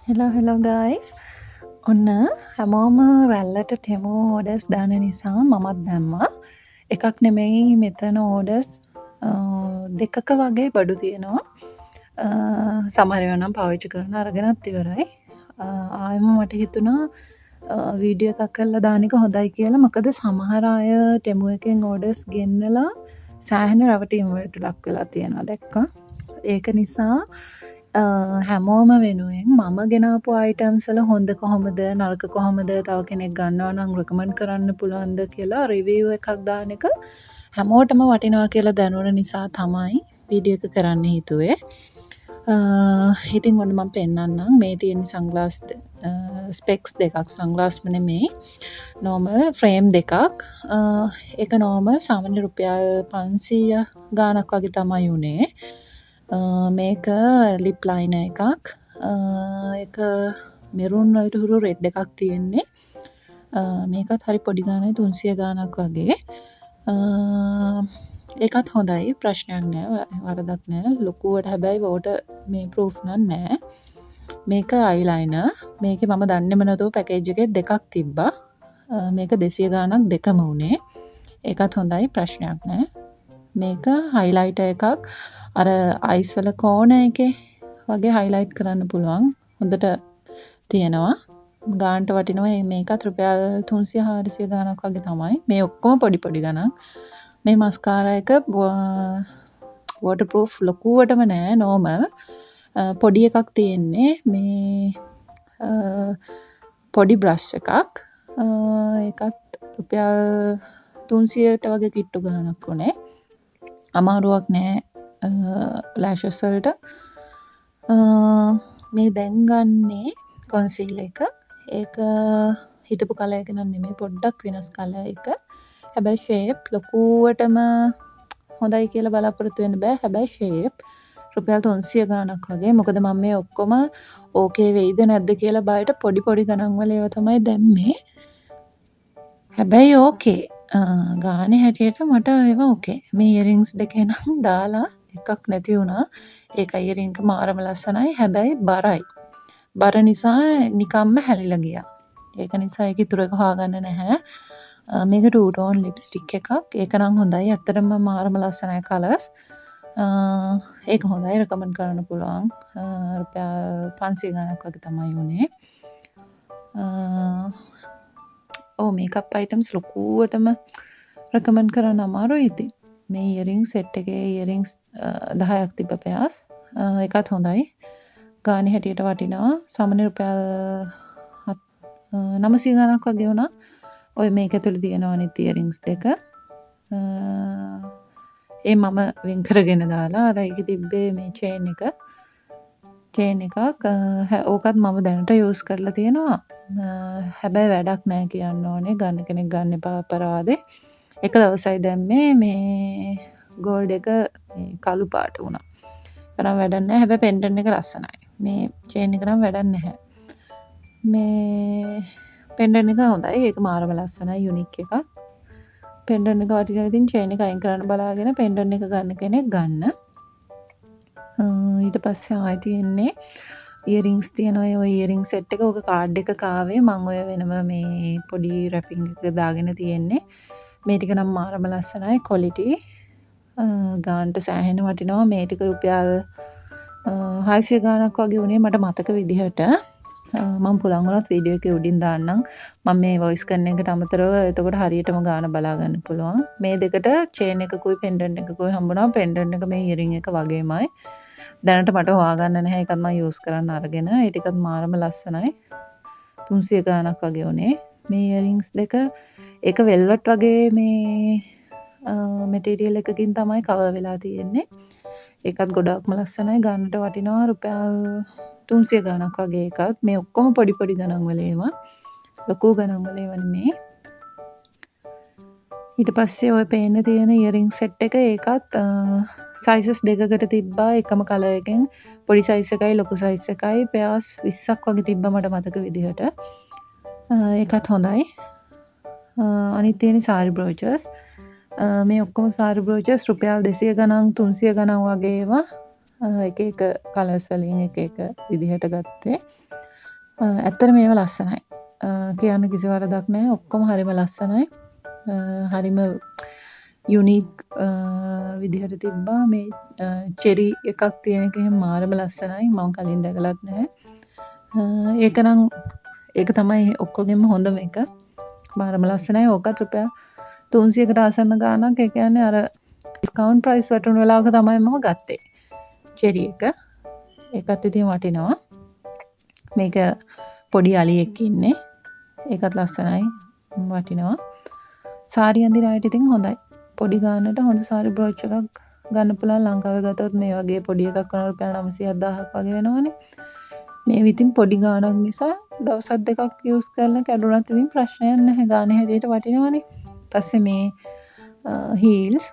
Hello guys ඔන්න හැමෝම රැල්ලට ටෙමෝ orders දාන නිසා මමත් දැම්මා එකක් නෙමෙයි මෙතන ඕඩස් දෙකක වගේ බඩු තියෙනවා සමහරවනම් පාවිච්චි කරන අරගෙනත් ඉවරයි ආයම මට හිතුණා වීඩියෝ එකක් කල්ලා දානික හොඳයි කියලා මොකද සමහර අය ටෙමුව එකෙන් ඕඩස් ගෙන්නලා සෑහෙන රැවටීම්වලට ලක් වෙලා තියෙනවා දැක්කා ඒක නිසා හැමෝම වෙනුවෙන් මම ගෙනාපු අයිටම්ස් වල හොඳ කොහොමද නරක කොහොමද තව කෙනෙක් ගන්නවා නම් රෙකමන්ඩ් කරන්න පුළුවන්ද කියලා රිවිව් එකක් දාන එක හැමෝටම වටිනවා කියලා දැනුණ නිසා තමයි වීඩියෝ එක කරන්න හිතුවේ. ඉතින් ඔන්න මම පෙන්නන්නම් මේ තියෙන සන්ග්ලාස් ස්පෙක්ස් දෙකක් සන්ග්ලාස්ම නෙමෙයි නෝමල් ෆ්‍රේම් දෙකක් ඒක නෝමල් සාමාන්‍ය රුපියල් 500 ගාණක් වගේ තමයි උනේ. මේක ලිප් ලයිනර් එකක් ඒක මෙරුන් වලට හුරු රෙඩ් එකක් තියෙන්නේ මේකත් හරි පොඩි ගාණයි 300 ගාණක් වගේ ඒකත් හොඳයි ප්‍රශ්නයක් නෑ වරදක් නෑ ලොකුවට හැබැයි වෝටර් මේ ප්‍රූෆ් නෑ මේක අයිලයිනර් මේකේ මම දන්නේම නැතුව පැකේජ් එකේ දෙකක් තිබ්බා මේක 200 ගාණක් දෙකම උනේ ඒකත් හොඳයි ප්‍රශ්නයක් නෑ මේක හයිලයිටර් එකක් අර අයිස් වල කෝණ එකේ වගේ හයිලයිට් කරන්න පුළුවන් හොඳට තියෙනවා ගානට වටිනවා මේකත් රුපියල් 300 400 ගාණක් වගේ තමයි මේ ඔක්කොම පොඩි පොඩි ගණන් මේ මස්කාරා එක වෝටර්ප්‍රූෆ් ලොකුවටම නෑ නෝමල් පොඩි එකක් තියෙන්නේ මේ පොඩි බ්‍රෂ් එකක් ඒකත් රුපියල් 300ට වගේ කිට්ටු ගාණක් උනේ අමාරුවක් නෑ ලෑෂස් වලට මේ දැන් ගන්නේ කොන්සීලර් එක ඒක හිතපු කලර් එක නෙමෙයි පොඩ්ඩක් වෙනස් කලර් එක හැබැයි ෂේප් ලොකුවටම හොඳයි කියලා බලාපොරොත්තු වෙන්න බෑ හැබැයි ෂේප් රුපියල් 300 ගාණක් වගේ මොකද මම මේ ඔක්කොම ඕකේ වෙයිද නැද්ද කියලා බයට පොඩි පොඩි ගණන් වල ඒවා තමයි දැම්මේ හැබැයි ඕකේ ගානේ හැටියට මට ඒවා ඕකේ මේ ඉයරින්ග්ස් දෙකේ නම් දාලා එකක් නැති වුණා ඒක ඉයරින්ග් එක මාරම ලස්සනයි හැබැයි බරයි බර නිසා නිකම්ම හැලිලා ගියා ඒක නිසා ඒක ඉතුරු එක හොයාගන්න නැහැ මේක ටූ ටෝන් ලිප්ස්ටික් එකක් ඒක නම් හොඳයි ඇත්තටම මාරම ලස්සනයි කලර්ස් ඒක හොඳයි රෙකමන්ඩ් කරන්න පුළුවන් රුපියල් 500 ගාණක් වගේ තමයි උනේ මේකප් අයිටම්ස් ලොකුවටම රෙකමන්ඩ් කරන්න අමාරුයි ඉතින් මේ ඉයරින්ග් සෙට් එකේ ඉයරින්ග්ස් 10ක් තිබ්බ පෙයාස් ඒකත් හොඳයි ගානේ හැටියට වටිනවා සාමාන්‍ය රුපියල් 900 ගාණක් වගේ වුණා ඔය මේක ඇතුළේ තියෙනවා අනිත් ඉයරින්ග්ස් දෙක ඒ මම වෙන් කරගෙන දාලා අර ඒකේ තිබ්බේ මේ චේන් එකක් ඕකත් මම දැනට යූස් කරලා තියෙනවා හැබැයි වැඩක් නැහැ කියන්න ඕනේ ගන්න කෙනෙක් ගන්න එපා අපරාදේ එක දවසයි දැම්මේ මේ ගෝල්ඩ් එක මේ කළු පාට වුණා කරන් වැඩක් නැහැ හැබැයි පෙන්ඩන්ට් එක ලස්සනයි මේ චේන් එක නම් වැඩක් නැහැ මේ පෙන්ඩන්ට් එක හොඳයි ඒක මාරම ලස්සනයි යුනික් එකක් පෙන්ඩන්ට් එක වටිනවා ඉතින් චේන් එක අයින් කරන්න බලාගෙන පෙන්ඩන්ට් එක ගන්න කෙනෙක් ගන්න ඊට පස්සේ ආයි තියෙන්නේ ඉයරින්ග්ස් තියෙනවා ඔය ඉයරින්ග් සෙට් එක ඕක කාඩ් එක කාවේ මම ඔය වෙනම මේ පොඩි රැපින් එක දාගෙන තියෙන්නේ මේ ටික නම් මාරම ලස්සනයි ක්වොලිටි ගානට සෑහෙන වටිනවා මේ ටික රුපියල් 600 ගාණක් වගේ උනේ මට මතක විදිහට මම පුළුවන් වුණොත් වීඩියෝ එකේ උඩින් දාන්නම් මම මේ වොයිස් කරන එකට අමතරව එතකොට හරියටම ගාන බලා ගන්න පුළුවන් මේ දෙකට චේන් එකකුයි පෙන්ඩන්ට් එකකුයි හම්බුණා පෙන්ඩන්ට් එක මේ ඉයරින්ග් එක වගේමයි දැනට මට හොයාගන්න නැහැ ඒකත් මම යූස් කරන්න අරගෙන ඒ ටිකත් මාරම ලස්සනයි 300 ගාණක් වගේ උනේ මේ ඉයරින්ග්ස් දෙක ඒක වෙල්වට් වගේ මේ මැටීරියල් එකකින් තමයි කවර් වෙලා තියෙන්නේ ඒකත් ගොඩක්ම ලස්සනයි ගන්නට වටිනවා රුපියල් 300 ගාණක් වගේ එකක් මේ ඔක්කොම පොඩි පොඩි ගණන් වල ඒවා ලොකු ගණන් වල ඒවා නෙමේ ඊට පස්සේ ඔය පේන්න තියෙන ඉයරින්ග් සෙට් එක ඒකත් සයිසස් දෙකකට තිබ්බා එකම කලර් එකෙන් පොඩි සයිස් එකයි ලොකු සයිස් එකයි පෙයාස් 20ක් වගේ තිබ්බා මට මතක විදිහට ඒකත් හොඳයි අනිත් තියෙන සාරි බ්‍රෝචර්ස් මේ ඔක්කොම සාරි බ්‍රෝචර්ස් රුපියල් 200 ගණන් 300 ගණන් වගේ ඒවා එක එක කලර්ස් වලින් එක එක විදිහට ගත්තේ. ඇත්තට මේවා ලස්සනයි. කියන්න කිසි වරදක් නැහැ. ඔක්කොම හරිම ලස්සනයි. හරිම යුනික් විදිහට තිබ්බා. මේ චෙරි එකක් තියෙන එක එහෙම මාරම ලස්සනයි. මම කලින් දැකලත් නැහැ. ඒක තමයි ඔක්කොගෙම හොඳම එක. මාරම ලස්සනයි. ඕකත් රුපියල් 300කට ආසන්න ගාණක්. ඒ කියන්නේ අර ඩිස්කවුන්ට් ප්‍රයිස් වැටුණු වෙලාවක තමයි මම ගත්තේ. චෙරි එක. ඒකත් ඉතින් වටිනවා. මේක පොඩි අලියෙක් ඉන්නේ. ඒකත් ලස්සනයි. වටිනවා. සාරි අඳින අයට ඉතින් හොඳයි. පොඩි ගානට හොඳ සාරි බ්‍රෝච් එකක් ගන්න පුළුවන්. ලංකාවේ ගත්තොත් මේ වගේ පොඩි එකක් කරන රුපියල් 900,000ක් වගේ වෙනවනේ. මේ ඉතින් පොඩි ගානක් නිසා දවස් දෙකක් යූස් කරලා කැඩුනත් ඉතින් ප්‍රශ්නයක් නැහැ. ගානේ හැටියට වටිනවනේ. පස්සේ මේ හීල්ස්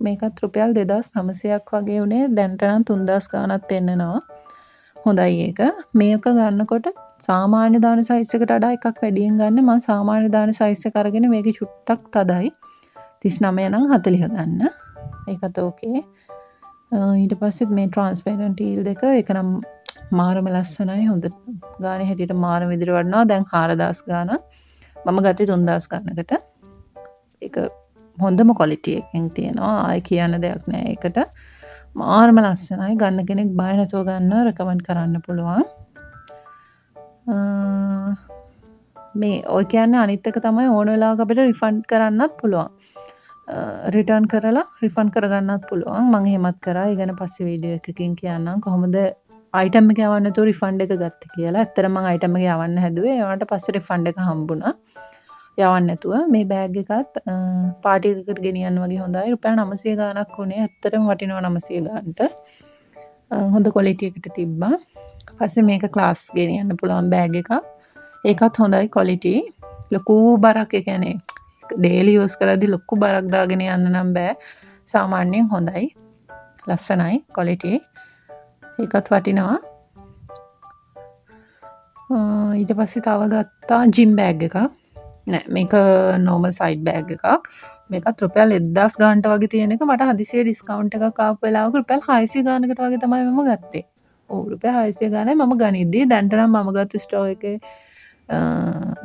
මේකත් රුපියල් 2,900ක් වගේ උනේ. දැන්ට නම් 3,000 ගානක් පෙන්නනවා. හොඳයි ඒක. මේක ගන්නකොට සාමාන්‍ය දාන සයිස් එකට වඩා එකක් වැඩියෙන් ගන්න. මම සාමාන්‍ය දාන සයිස් එක අරගෙන මේකේ චුට්ටක් තදයි. 39 නම් 40 ගන්න. ඒකත් ඕකේ. ඊට පස්සෙත් මේ ට්‍රාන්ස්පරන්ට් හීල් දෙක ඒක නම් මාරම ලස්සනයි. හොඳ ගානේ හැටියට මාරම විදිහට වඩනවා. දැන් 4,000 ගාන. මම ගත්තේ 3,000 ගානකට. ඒක හොඳම ක්වොලිටි එකකින් තියෙනවා. ආයි කියන්න දෙයක් නැහැ ඒකට. මාරම ලස්සනයි. ගන්න කෙනෙක් බය නැතුව ගන්න රෙකමන්ඩ් කරන්න පුළුවන්. මේ ඔය කියන්නේ අනිත් එක තමයි ඕන වෙලාවක අපිට රිෆන්ඩ් කරන්නත් පුළුවන්. රිටර්න් කරලා රිෆන්ඩ් කරගන්නත් පුළුවන්. මම එහෙමත් කරා. ඒ ගැන පස්සේ වීඩියෝ එකකින් කියන්නම් කොහොමද අයිටම් එක යවන්න නැතුව රිෆන්ඩ් එක ගත්තේ කියලා. ඇත්තටම මම අයිටම් එක යවන්න හැදුවේ. ඒවට පස්සේ රිෆන්ඩ් එක හම්බුණා. යවන්න නැතුව මේ බෑග් එකත් පාටි එකකට ගෙනියන්න වගේ හොඳයි. රුපියල් 900 ගාණක් වුණේ. ඇත්තටම වටිනවා 900 ගාණට. හොඳ ක්වොලිටි එකට තිබ්බා. පස්සේ මේක ක්ලාස් ගෙනියන්න පුළුවන් බෑග් එකක්. ඒකත් හොඳයි ක්වොලිටි. ලොකු බරක් ඒ කියන්නේ ඩේලි යූස් කරද්දි ලොකු බරක් දාගෙන යන්න නම් බෑ. සාමාන්‍යයෙන් හොඳයි. ලස්සනයි ක්වොලිටි. ඒකත් වටිනවා. ඊට පස්සේ තව ගත්තා ජිම් බෑග් එකක්. නෑ මේක නෝමල් සයිඩ් බෑග් එකක්. මේකත් රුපියල් 1,000 ගානට වගේ තියෙන එක. මට හදිසියෙ ඩිස්කවුන්ට් එකක් ආපු වෙලාවක රුපියල් 600 ගානකට වගේ තමයි මම ගත්තේ. ඔව් රුපියල් 600 ගානයි මම ගනිද්දි. දැන්ට නම් මම ගත්ත ස්ටෝර් එකේ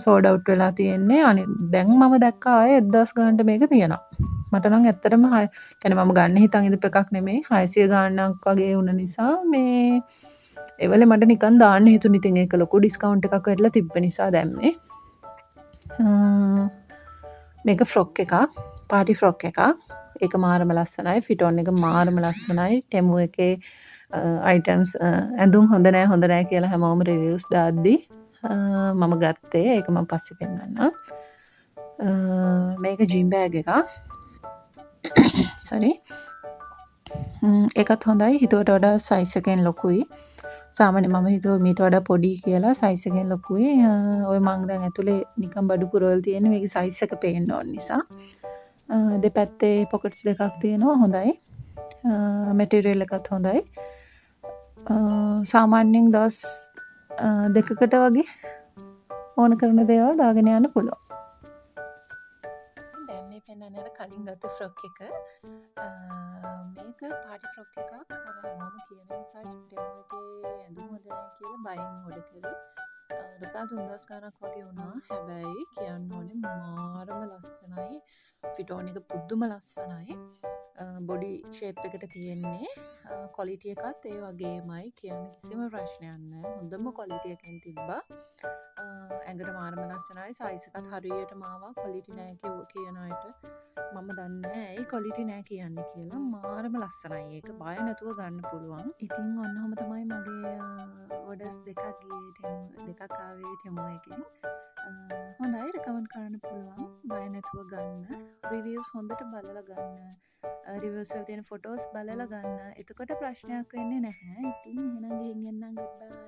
සෝල්ඩ් අවුට් වෙලා තියෙන්නේ. අනිත් දැන් මම දැක්කා ආයේ 1,000 ගානට මේක තියෙනවා. මට නම් ඇත්තටම කියන්නේ මම ගන්න හිතන් ඉඳපු එකක් නෙමෙයි. 600 ගානක් වගේ වුණ නිසා මේ ඒවල මට නිකන් දාන්න හිතුනේ. ඉතින් ඒක ලොකු ඩිස්කවුන්ට් එකක් වෙట్లా තිබ්බ නිසා දැම්මේ. මේක ෆ්‍රොක් එකක්. පාටි ෆ්‍රොක් එකක්. ඒක මාරම ලස්සනයි. ෆිටෝන් එක මාරම ලස්සනයි. ටෙමු එකේ අයිටම්ස් ඇඳුම් හොඳ නෑ කියලා හැමෝම රිවිව්ස් දාද්දි මම ගත්තේ. ඒක මම පස්සේ පෙන්නන්නම්. මේක ජිම් බෑග් එකක්. sorry. ඒකත් හොඳයි. හිතුවට වඩා සයිස් එකෙන් ලොකුයි. සාමාන්‍ය මම හිතුවා මීට වඩා පොඩි කියලා. සයිස් එකෙන් ලොකුයි. ඔය මං දැන් ඇතුලේ නිකන් බඩු පුරවල් තියෙන මේකේ සයිස් එක පේන්න ඕන නිසා. දෙපැත්තේ පොකට්ස් දෙකක් තියෙනවා. හොඳයි. මැටීරියල් එකත් හොඳයි. සාමාන්‍යයෙන් දවස් දෙකකට වගේ ඕන කරන දේවල් දාගෙන යන්න පුළුවන්. දැන් මේ පෙන්නන අර කලින් ගත්ත ෆ්‍රොක් එක මේක පාටි ෆ්‍රොක් එකක්. අර මම කියන නිසා ඩෙමෝ එකේ ඇඳුම් හොඳ නැහැ කියලා බයෙන් ඔඩර් කළේ. රුපියල් 3,000 ගාණක් වගේ වුණා. හැබැයි කියන්න ඕනේ මාරම ලස්සනයි. ෆිටෝන් එක පුදුම ලස්සනයි. බොඩි ෂේප් එකට තියෙන්නේ. ක්වොලිටි එකත් ඒ වගේමයි. කියන්න කිසිම ප්‍රශ්නයක් නැහැ. හොඳම ක්වොලිටි එකෙන් තිබ්බා. ඇඟට මාරම ලස්සනයි. සයිස් එකත් හරියටම ආවා. ක්වොලිටි නැහැ කියන අයට මම දන්නේ නැහැ ඇයි ක්වොලිටි නැහැ කියන්නේ කියලා. මාරම ලස්සනයි. ඒක බය නැතුව ගන්න පුළුවන්. ඉතින් ඔන්නෝම තමයි මගේ ඕඩර්ස් දෙකක් ගියේ. දෙකක් ආවේ ටෙමෝ එකෙන්. හොඳයි රෙකමන්ඩ් කරන්න පුළුවන්. බය නැතුව ගන්න. රිවිව්ස් හොඳට බලලා ගන්න. රිවිව්ස් වල තියෙන ෆොටෝස් බලලා ගන්න. එතකොට ප්‍රශ්නයක් වෙන්නේ නැහැ. ඉතින් එහෙනම් ගිහින් එන්නම්. ගුඩ් බයි.